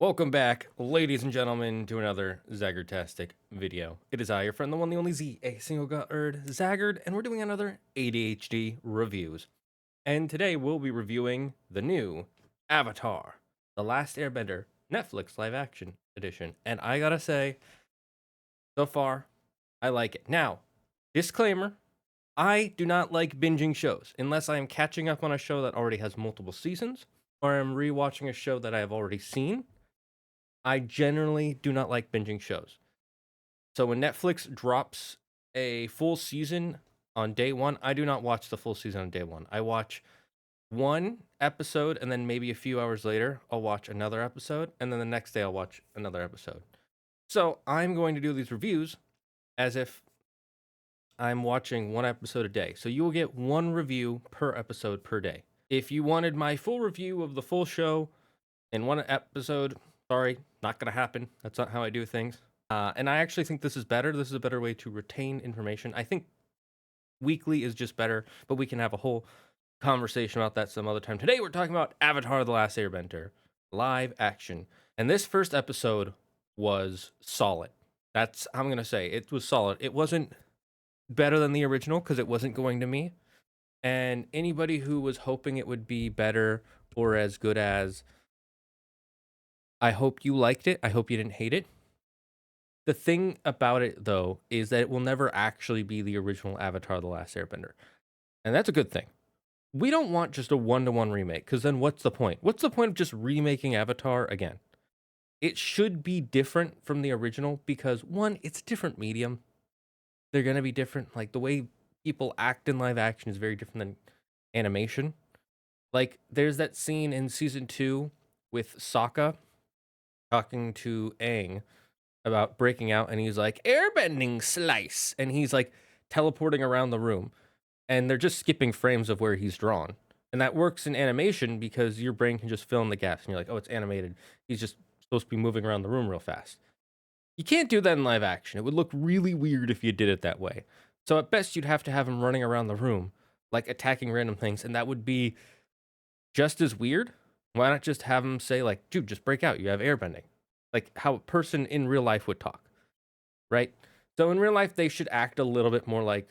Welcome back, ladies and gentlemen, to another Zaggertastic video. It is I, your friend, the one, the only Z, a single gut-erd Zaggard, and we're doing another ADHD reviews. And today we'll be reviewing the new Avatar, The Last Airbender, Netflix live-action edition. And I gotta say, so far, I like it. Now, disclaimer, I do not like binging shows unless I am catching up on a show that already has multiple seasons, or I'm rewatching a show that I have already seen. I generally do not like binging shows. So when Netflix drops a full season on day one, I do not watch the full season on day one. I watch one episode and then maybe a few hours later, I'll watch another episode. And then the next day, I'll watch another episode. So I'm going to do these reviews as if I'm watching one episode a day. So you will get one review per episode per day. If you wanted my full review of the full show in one episode, sorry, not going to happen. That's not how I do things. And I actually think this is better. This is a better way to retain information. I think weekly is just better, but we can have a whole conversation about that some other time. Today we're talking about Avatar: The Last Airbender, live action. And this first episode was solid. That's how I'm going to say. It was solid. It wasn't better than the original because it wasn't going to me. And anybody who was hoping it would be better or as good as, I hope you liked it. I hope you didn't hate it. The thing about it, though, is that it will never actually be the original Avatar: The Last Airbender. And that's a good thing. We don't want just a one-to-one remake, because then what's the point? What's the point of just remaking Avatar again? It should be different from the original because, one, it's a different medium. They're going to be different. Like, the way people act in live action is very different than animation. Like, there's that scene in season 2 with Sokka talking to Aang about breaking out, and he's like, airbending slice, and he's like teleporting around the room, and they're just skipping frames of where he's drawn. And that works in animation because your brain can just fill in the gaps and you're like, oh, it's animated, he's just supposed to be moving around the room real fast. You can't do that in live action. It would look really weird if you did it that way. So at best you'd have to have him running around the room, like attacking random things, and that would be just as weird. Why not just have him say, like, dude, just break out, you have airbending, like how a person in real life would talk, right? So in real life, they should act a little bit more like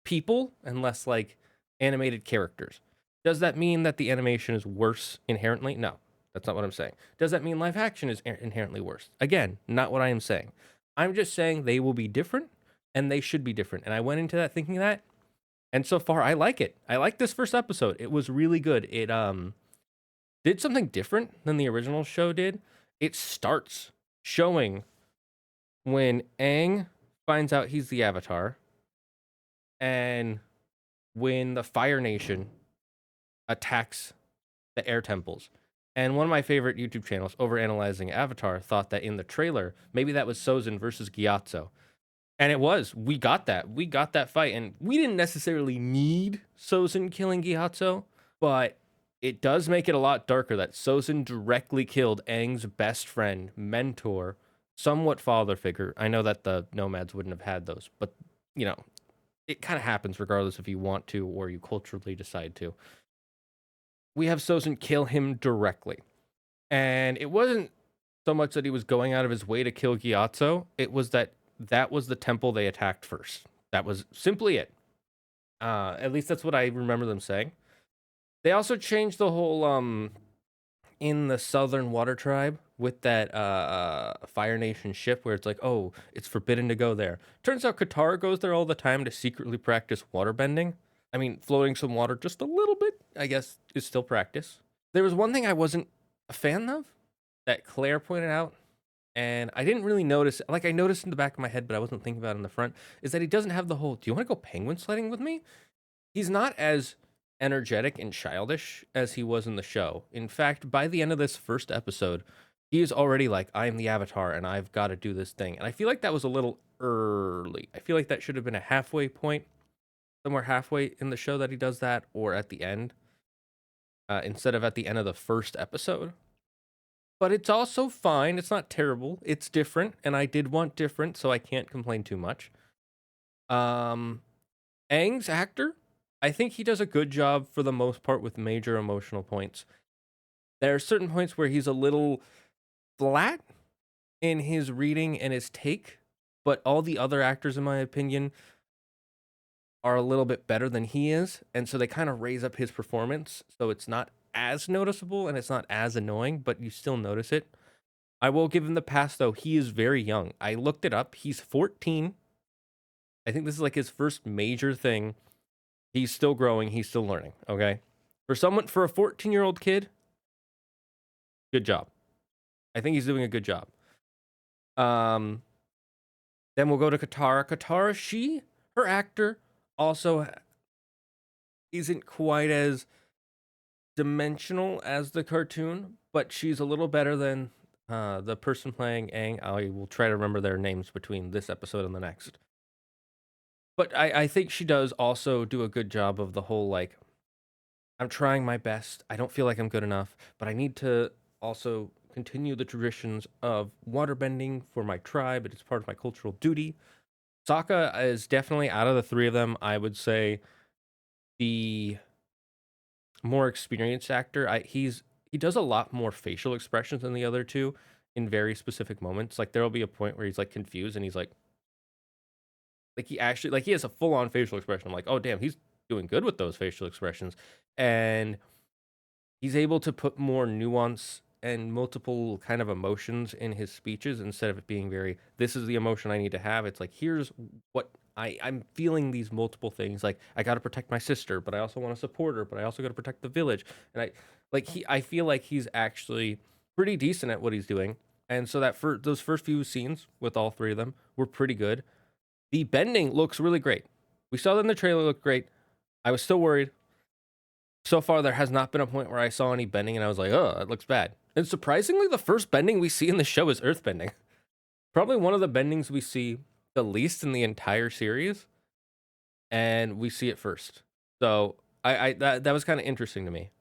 people and less like animated characters. Does that mean that the animation is worse inherently? No, that's not what I'm saying. Does that mean live action is inherently worse? Again, not what I am saying. I'm just saying they will be different and they should be different. And I went into that thinking that, and so far I like it. I like this first episode. It was really good. It did something different than the original show did. It starts showing when Aang finds out he's the Avatar, and when the Fire Nation attacks the air temples. And one of my favorite YouTube channels, Overanalyzing Avatar, thought that in the trailer, maybe that was Sozin versus Gyatso. And it was. We got that. We got that fight. And we didn't necessarily need Sozin killing Gyatso, but it does make it a lot darker that Sozin directly killed Aang's best friend, mentor, somewhat father figure. I know that the nomads wouldn't have had those, but, you know, it kind of happens regardless if you want to or you culturally decide to. We have Sozin kill him directly. And it wasn't so much that he was going out of his way to kill Gyatso, it was that that was the temple they attacked first. That was simply it. At least that's what I remember them saying. They also changed the whole in the Southern Water Tribe with that Fire Nation ship where it's like, oh, it's forbidden to go there. Turns out Katara goes there all the time to secretly practice waterbending. I mean, floating some water just a little bit, I guess, is still practice. There was one thing I wasn't a fan of that Claire pointed out, and I didn't really notice. Like, I noticed in the back of my head, but I wasn't thinking about it in the front, is that he doesn't have the whole, do you want to go penguin sledding with me? He's not as energetic and childish as he was in the show. In fact, by the end of this first episode, he is already like, I am the Avatar and I've got to do this thing. And I feel like that was a little early. I feel like that should have been a halfway point, somewhere halfway in the show that he does that, or at the end, instead of at the end of the first episode. But it's also fine. It's not terrible. It's different, and I did want different, so I can't complain too much. Um, Aang's actor, I think he does a good job for the most part with major emotional points. There are certain points where he's a little flat in his reading and his take, but all the other actors, in my opinion, are a little bit better than he is, and so they kind of raise up his performance, so it's not as noticeable and it's not as annoying, but you still notice it. I will give him the pass though. He is very young. I looked it up. He's 14. I think this is like his first major thing. He's still growing. He's still learning. Okay. For a 14-year-old kid, good job. I think he's doing a good job. Then we'll go to Katara. Katara, her actor also isn't quite as dimensional as the cartoon, but she's a little better than the person playing Aang. I will try to remember their names between this episode and the next. But I think she does also do a good job of the whole, like, I'm trying my best. I don't feel like I'm good enough, but I need to also continue the traditions of waterbending for my tribe. It is part of my cultural duty. Sokka is definitely, out of the three of them, I would say the more experienced actor. He does a lot more facial expressions than the other two in very specific moments. Like there'll be a point where he's like confused and he's like he actually, like, he has a full on facial expression. I'm like, oh damn, he's doing good with those facial expressions, and he's able to put more nuance and multiple kind of emotions in his speeches instead of it being very, this is the emotion I need to have. It's like, here's what I'm feeling, these multiple things. Like, I got to protect my sister, but I also want to support her, but I also got to protect the village. And I feel like he's actually pretty decent at what he's doing. And so that for those first few scenes with all three of them were pretty good. The bending looks really great. We saw that in the trailer, looked great. I was still worried. So far, there has not been a point where I saw any bending and I was like, oh, it looks bad. And surprisingly, the first bending we see in the show is earth bending. Probably one of the bendings we see the least in the entire series, and we see it first. So that was kind of interesting to me.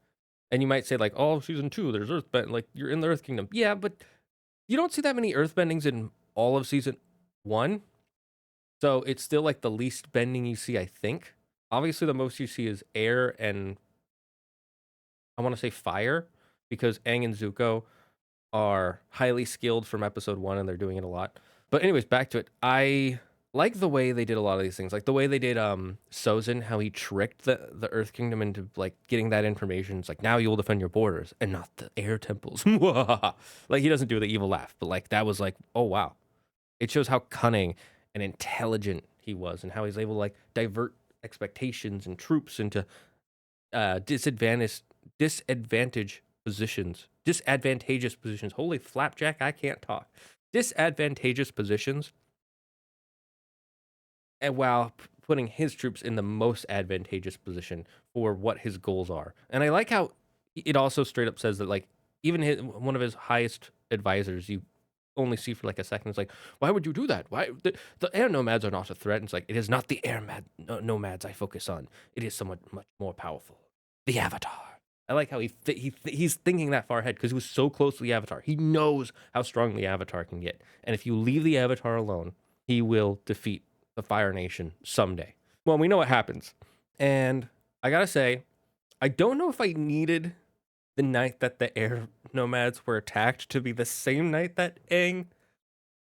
And you might say, like, oh, season 2, there's earth bend, like, you're in the Earth Kingdom. Yeah, but you don't see that many earth bendings in all of season 1. So it's still like the least bending you see, I think. Obviously, the most you see is air and, I want to say, fire, because Aang and Zuko are highly skilled from episode 1 and they're doing it a lot. But anyways, back to it. I like the way they did a lot of these things. Like the way they did Sozin, how he tricked the Earth Kingdom into like getting that information. It's like, now you will defend your borders and not the air temples. Like, he doesn't do the evil laugh, but like that was like, oh wow. It shows how cunning and intelligent he was and how he's able to like divert expectations and troops into disadvantageous positions. Holy flapjack, I can't talk. Disadvantageous positions, and while putting his troops in the most advantageous position for what his goals are. And I like how it also straight up says that, like, even one of his highest advisors, you only see for like a second. It's like, why would you do that? Why the air nomads are not a threat? And it's like, it is not the nomads I focus on. It is someone much more powerful, the Avatar. I like how he's thinking that far ahead because he was so close to the Avatar. He knows how strong the Avatar can get, and if you leave the Avatar alone, he will defeat the Fire Nation someday. Well, we know what happens, and I gotta say, I don't know if I needed the night that the air nomads were attacked to be the same night that Aang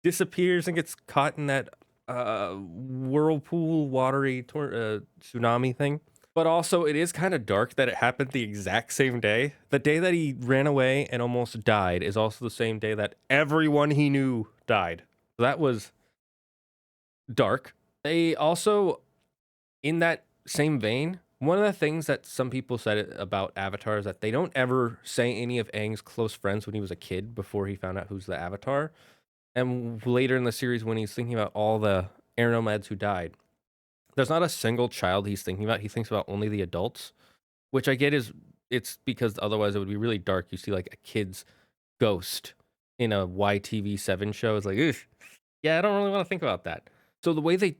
disappears and gets caught in that whirlpool watery tsunami thing. But also, it is kind of dark that it happened the exact same day. The day that he ran away and almost died is also the same day that everyone he knew died. So that was dark. They also, in that same vein, one of the things that some people said about Avatar is that they don't ever say any of Aang's close friends when he was a kid before he found out who's the Avatar. And later in the series, when he's thinking about all the air nomads who died, there's not a single child he's thinking about. He thinks about only the adults, which I get it's because otherwise it would be really dark. You see like a kid's ghost in a YTV7 show. It's like, ugh, yeah, I don't really want to think about that. So the way they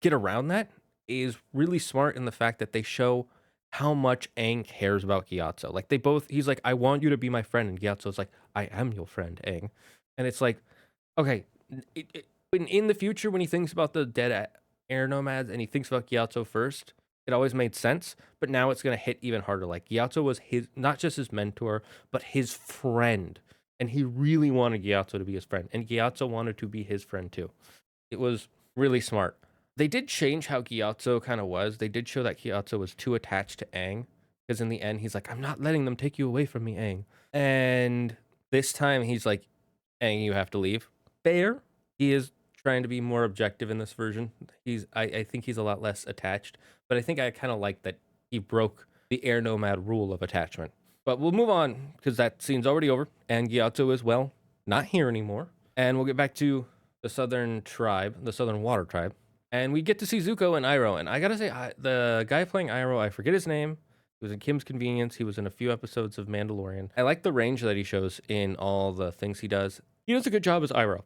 get around that is really smart in the fact that they show how much Aang cares about Gyatso. Like he's like, I want you to be my friend. And Gyatso's like, I am your friend, Aang. And it's like, okay, in the future, when he thinks about the dead air nomads and he thinks about Gyatso first, it always made sense. But now it's going to hit even harder. Like, Gyatso was not just his mentor, but his friend. and he really wanted Gyatso to be his friend, and Gyatso wanted to be his friend too. It was really smart. They did change how Gyatso kind of was. They did show that Gyatso was too attached to Aang, because in the end he's like, "I'm not letting them take you away from me, Aang." And this time he's like, "Aang, you have to leave." Fair. He is trying to be more objective in this version. I think he's a lot less attached, but I think I kind of like that he broke the air nomad rule of attachment. But we'll move on because that scene's already over, and Gyatso is, well, not here anymore. And we'll get back to the southern tribe, the southern water tribe, and we get to see Zuko and Iroh. And I gotta say, the guy playing Iroh, I forget his name. He was in Kim's Convenience. He was in a few episodes of Mandalorian. I like the range that he shows in all the things he does. He does a good job as Iroh.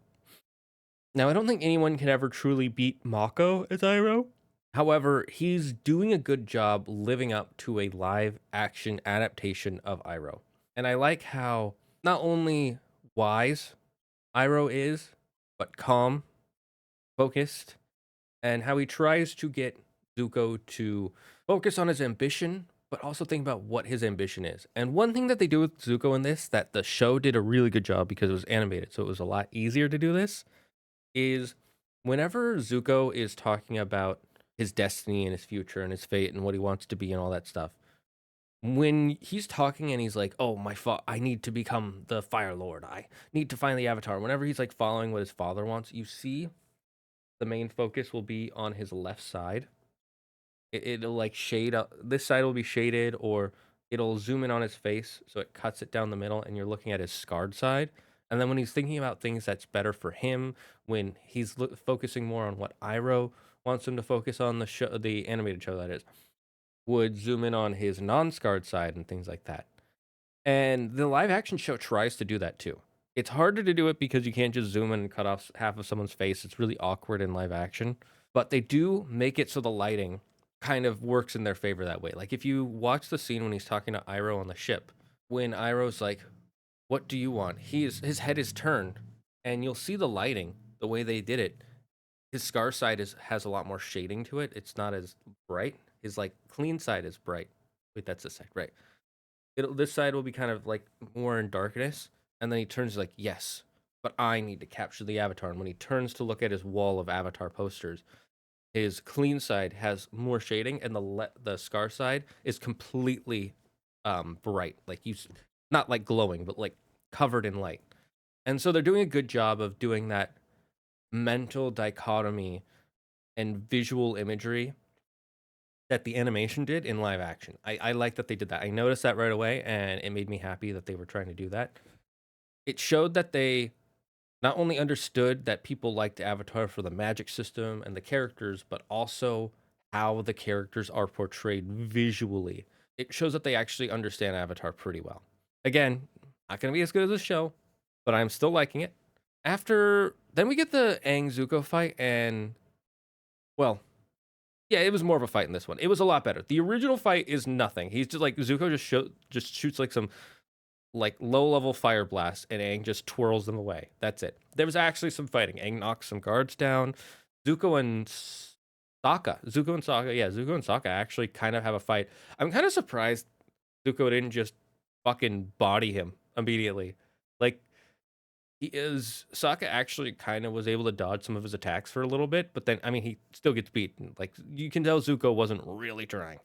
Now, I don't think anyone can ever truly beat Mako as Iroh. However, he's doing a good job living up to a live action adaptation of Iroh. And I like how not only wise Iroh is, but calm, focused, and how he tries to get Zuko to focus on his ambition, but also think about what his ambition is. And one thing that they do with Zuko in this, that the show did a really good job because it was animated, so it was a lot easier to do this, is whenever Zuko is talking about his destiny and his future and his fate and what he wants to be and all that stuff, when he's talking and he's like, "Oh, I need to become the Fire Lord. I need to find the Avatar." Whenever he's like following what his father wants, you see the main focus will be on his left side. It'll like shade up. This side will be shaded, or it'll zoom in on his face, so it cuts it down the middle, and you're looking at his scarred side. And then when he's thinking about things that's better for him, when he's focusing more on what Iroh wants him to focus on, the show, the animated show that is, would zoom in on his non-scarred side and things like that. And the live action show tries to do that too. It's harder to do it because you can't just zoom in and cut off half of someone's face. It's really awkward in live action. But they do make it so the lighting kind of works in their favor that way. Like if you watch the scene when he's talking to Iroh on the ship, when Iroh's like, "What do you want?" His head is turned, and you'll see the lighting, the way they did it. His scar side has a lot more shading to it. It's not as bright. His like clean side is bright. Wait, that's the side, right? This side will be kind of like more in darkness, and then he turns like, "Yes, but I need to capture the Avatar." And when he turns to look at his wall of Avatar posters, his clean side has more shading, and the scar side is completely bright, like not like glowing, but like covered in light. And so they're doing a good job of doing that mental dichotomy and visual imagery that the animation did in live action. I like that they did that. I noticed that right away, and it made me happy that they were trying to do that. It showed that they not only understood that people liked Avatar for the magic system and the characters, but also how the characters are portrayed visually. It shows that they actually understand Avatar pretty well. Again, not going to be as good as the show, but I'm still liking it. After then, we get the Aang Zuko fight, and well, yeah, it was more of a fight in this one. It was a lot better. The original fight is nothing. He's just like Zuko just shoots like some like low level fire blast, and Aang just twirls them away. That's it. There was actually some fighting. Aang knocks some guards down. Zuko and Zuko and Sokka actually kind of have a fight. I'm kind of surprised Zuko didn't just fucking body him immediately. Like Sokka actually kind of was able to dodge some of his attacks for a little bit, but then I mean he still gets beaten. Like you can tell Zuko wasn't really trying.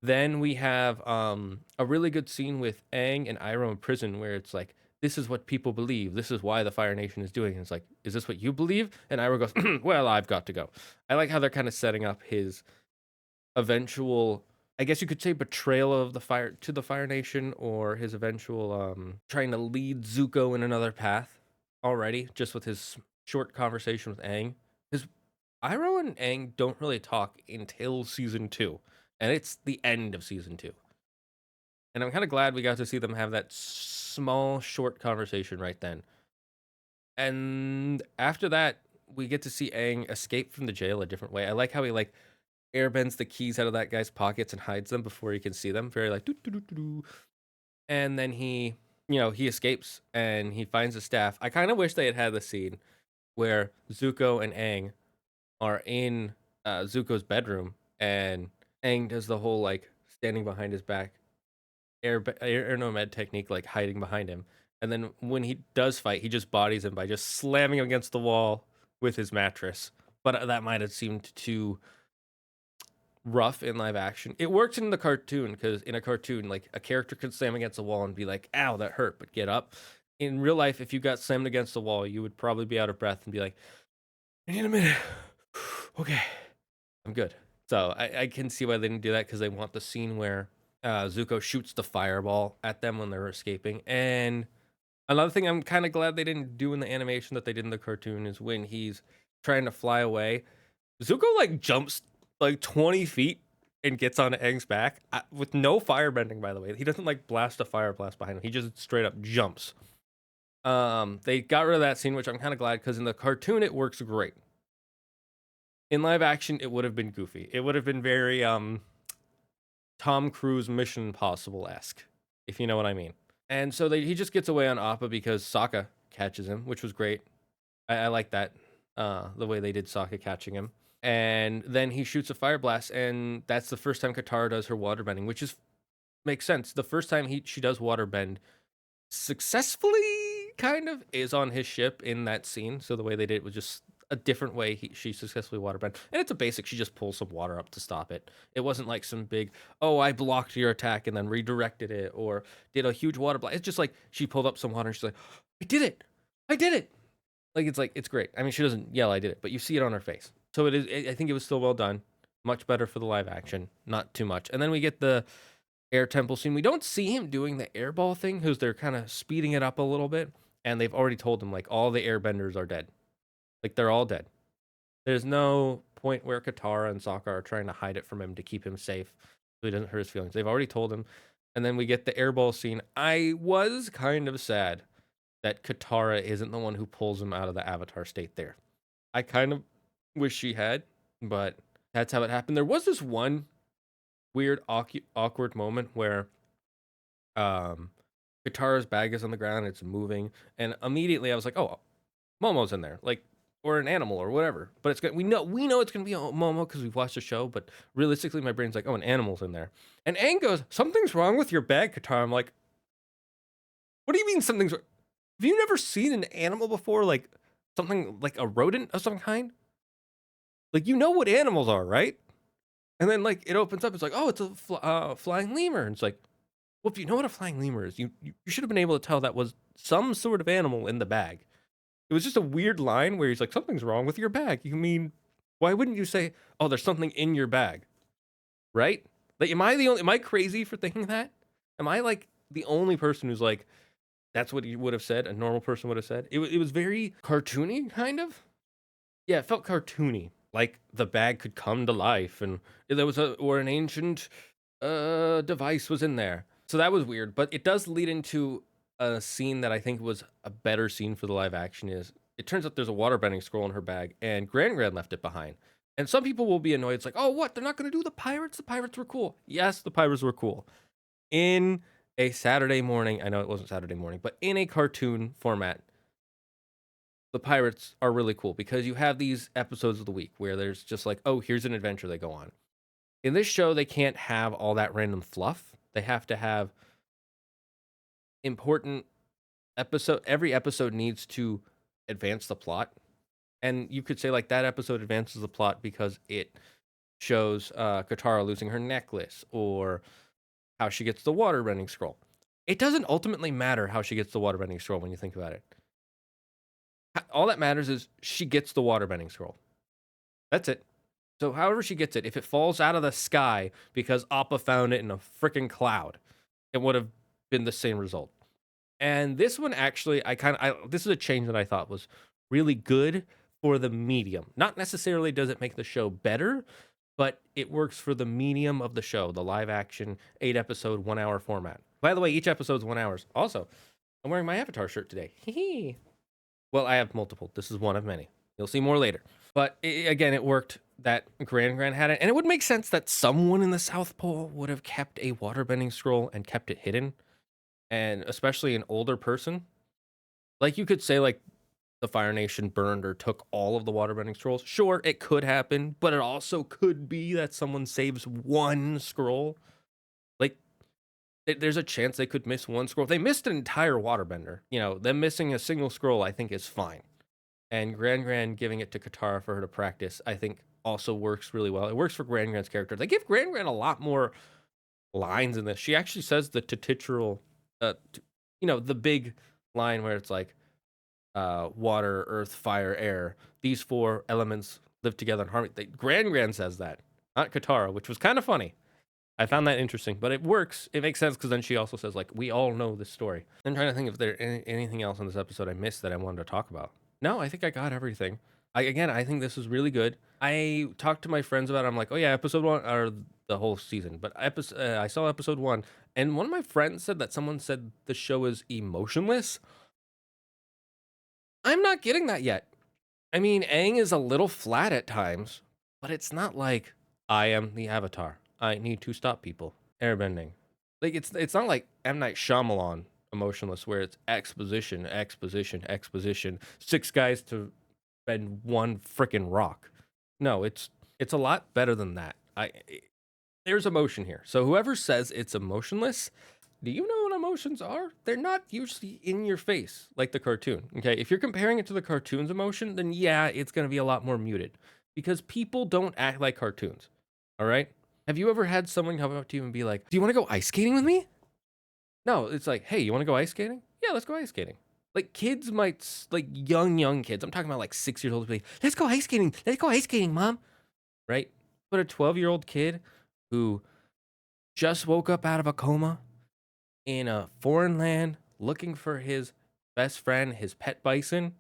Then we have a really good scene with Aang and Iroh in prison where it's like, "This is what people believe. This is why the Fire Nation is doing." And it's like, "Is this what you believe?" And Iroh goes, "Well, I've got to go." I like how they're kind of setting up his eventual, I guess you could say, betrayal of the Fire Nation, or his eventual trying to lead Zuko in another path already, just with his short conversation with Aang. Because Iroh and Aang don't really talk until season 2, and it's the end of season 2. And I'm kind of glad we got to see them have that small, short conversation right then. And after that, we get to see Aang escape from the jail a different way. I like how he like airbends the keys out of that guy's pockets and hides them before he can see them. Very like doo, doo, doo, doo, doo. And then he escapes and he finds the staff. I kind of wish they had the scene where Zuko and Aang are in Zuko's bedroom, and Aang does the whole like standing behind his back air nomad technique, like hiding behind him, And then when he does fight, he just bodies him by just slamming him against the wall with his mattress. But that might have seemed too rough in live action. It works in the cartoon because in a cartoon, like a character could slam against a wall and be like, "Ow, that hurt," but get up. In real life, if you got slammed against the wall, you would probably be out of breath and be like, "I need a minute." Okay, I'm good. So I can see why they didn't do that because they want the scene where Zuko shoots the fireball at them when they're escaping. And another thing I'm kind of glad they didn't do in the animation that they did in the cartoon is when he's trying to fly away, Zuko like jumps like 20 feet and gets on Aang's back with no firebending, by the way. He doesn't like blast a fire blast behind him. He just straight up jumps. They got rid of that scene, which I'm kind of glad because in the cartoon it works great. In live action, it would have been goofy. It would have been very Tom Cruise Mission Impossible-esque, if you know what I mean. And so he just gets away on Appa because Sokka catches him, which was great. I like that, the way they did Sokka catching him. And then he shoots a fire blast, and that's the first time Katara does her waterbending, which is makes sense. The first time she does waterbend successfully, kind of, is on his ship in that scene. So the way they did it was just a different way she successfully waterbend. And it's a basic, she just pulls some water up to stop it. It wasn't like some big, oh, I blocked your attack and then redirected it or did a huge water blast. It's just like she pulled up some water and she's like, I did it. I did it. Like, it's great. I mean, she doesn't yell, I did it, but you see it on her face. So it is, I think it was still well done. Much better for the live action, not too much. And then we get the air temple scene. We don't see him doing the airball thing because they're kind of speeding it up a little bit. And they've already told him, like, all the airbenders are dead. Like, they're all dead. There's no point where Katara and Sokka are trying to hide it from him to keep him safe so he doesn't hurt his feelings. They've already told him. And then we get the airball scene. I was kind of sad that Katara isn't the one who pulls him out of the Avatar state there. I kind of wish she had, but that's how it happened. There was this one weird, awkward moment where Katara's bag is on the ground, it's moving, and immediately I was like, "Oh, Momo's in there," like, or an animal or whatever. But it's good. We know it's gonna be a Momo because we've watched the show. But realistically, my brain's like, "Oh, an animal's in there." And Aang goes, "Something's wrong with your bag, Katara." I'm like, "What do you mean something's? Have you never seen an animal before? Like something like a rodent of some kind? Like you know what animals are, right?" And then like it opens up. It's like, "Oh, it's a flying lemur." And it's like, well, if you know what a flying lemur is, you should have been able to tell that was some sort of animal in the bag. It was just a weird line where he's like, "Something's wrong with your bag." You mean, why wouldn't you say, "Oh, there's something in your bag," right? Like, am I crazy for thinking that? Am I like the only person who's like, that's what he would have said? A normal person would have said. It was very cartoony, kind of. Yeah, it felt cartoony. Like the bag could come to life, and there was an ancient device was in there. So that was weird, but it does lead into a scene that I think was a better scene for the live action. Is it turns out there's a waterbending scroll in her bag, and Gran left it behind. And some people will be annoyed. It's like, oh, what? They're not going to do the pirates? The pirates were cool. Yes, the pirates were cool. In a Saturday morning, I know it wasn't Saturday morning, but in a cartoon format, the pirates are really cool because you have these episodes of the week where there's just like, oh, here's an adventure they go on. In this show, they can't have all that random fluff. They have to have important episode. Every episode needs to advance the plot. And you could say like that episode advances the plot because it shows Katara losing her necklace or how she gets the waterbending scroll. It doesn't ultimately matter how she gets the waterbending scroll when you think about it. All that matters is she gets the waterbending scroll. That's it. So however she gets it, if it falls out of the sky because Appa found it in a freaking cloud, it would have been the same result. And this one actually, this is a change that I thought was really good for the medium. Not necessarily does it make the show better, but it works for the medium of the show, the live action 8-episode 1 hour format. By the way, each episode's 1 hour. Also, I'm wearing my Avatar shirt today. Well, I have multiple. This is one of many. You'll see more later. But again, it worked that Gran had it. And it would make sense that someone in the South Pole would have kept a waterbending scroll and kept it hidden. And especially an older person. Like you could say like the Fire Nation burned or took all of the waterbending scrolls. Sure, it could happen, but it also could be that someone saves one scroll. Like there's a chance they could miss one scroll. They missed an entire waterbender. You know, them missing a single scroll, I think, is fine. And Gran giving it to Katara for her to practice, I think, also works really well. It works for Gran's character. They give Gran a lot more lines in this. She actually says the titular, the big line where it's like, water, earth, fire, air. These four elements live together in harmony. Gran says that, not Katara, which was kind of funny. I found that interesting, but it works. It makes sense because then she also says, like, we all know this story. I'm trying to think if there's anything else in this episode I missed that I wanted to talk about. No, I think I got everything. I think this was really good. I talked to my friends about it. I'm like, oh yeah, episode 1, or the whole season. But I saw episode 1, and one of my friends said that someone said the show is emotionless. I'm not getting that yet. I mean, Aang is a little flat at times, but it's not like I am the Avatar. I need to stop people. Airbending. Like it's not like M. Night Shyamalan emotionless where it's exposition, exposition, exposition. 6 guys to bend one freaking rock. No, it's a lot better than that. There's emotion here. So whoever says it's emotionless, do you know what emotions are? They're not usually in your face like the cartoon. Okay, if you're comparing it to the cartoon's emotion, then yeah, it's going to be a lot more muted because people don't act like cartoons. All right? Have you ever had someone come up to you and be like, "Do you want to go ice skating with me?" No, it's like, "Hey, you want to go ice skating?" Yeah, let's go ice skating. Like kids might, like young kids. I'm talking about like 6 years old. Be like, "Let's go ice skating. Let's go ice skating, mom." Right? But a 12-year-old kid who just woke up out of a coma in a foreign land looking for his best friend, his pet bison,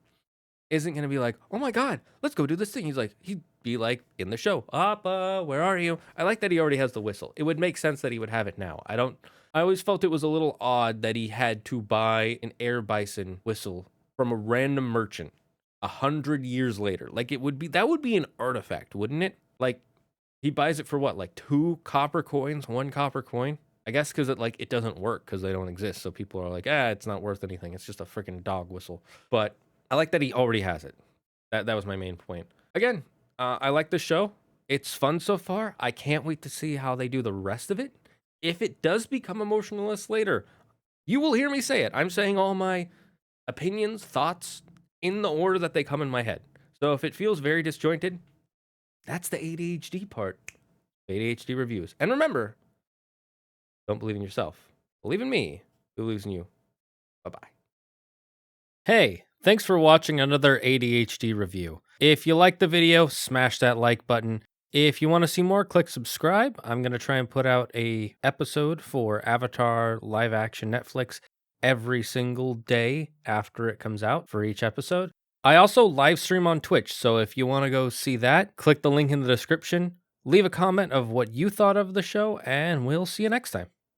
isn't going to be like, oh my God, let's go do this thing. He'd be like in the show, Appa, where are you? I like that he already has the whistle. It would make sense that he would have it now. I always felt it was a little odd that he had to buy an air bison whistle from a random merchant 100 years later. Like that would be an artifact, wouldn't it? Like he buys it for what, like 2 copper coins, 1 copper coin? I guess because it doesn't work because they don't exist. So people are like, it's not worth anything. It's just a freaking dog whistle. But I like that he already has it. That was my main point. Again, I like the show. It's fun so far. I can't wait to see how they do the rest of it. If it does become emotionless later, you will hear me say it. I'm saying all my opinions, thoughts in the order that they come in my head. So if it feels very disjointed, that's the ADHD part. ADHD reviews. And remember, don't believe in yourself. Believe in me. Who believes in you? Bye-bye. Hey, thanks for watching another ADHD review. If you liked the video, smash that like button. If you want to see more, click subscribe. I'm going to try and put out a episode for Avatar live action Netflix every single day after it comes out for each episode. I also live stream on Twitch, so if you want to go see that, click the link in the description. Leave a comment of what you thought of the show, and we'll see you next time.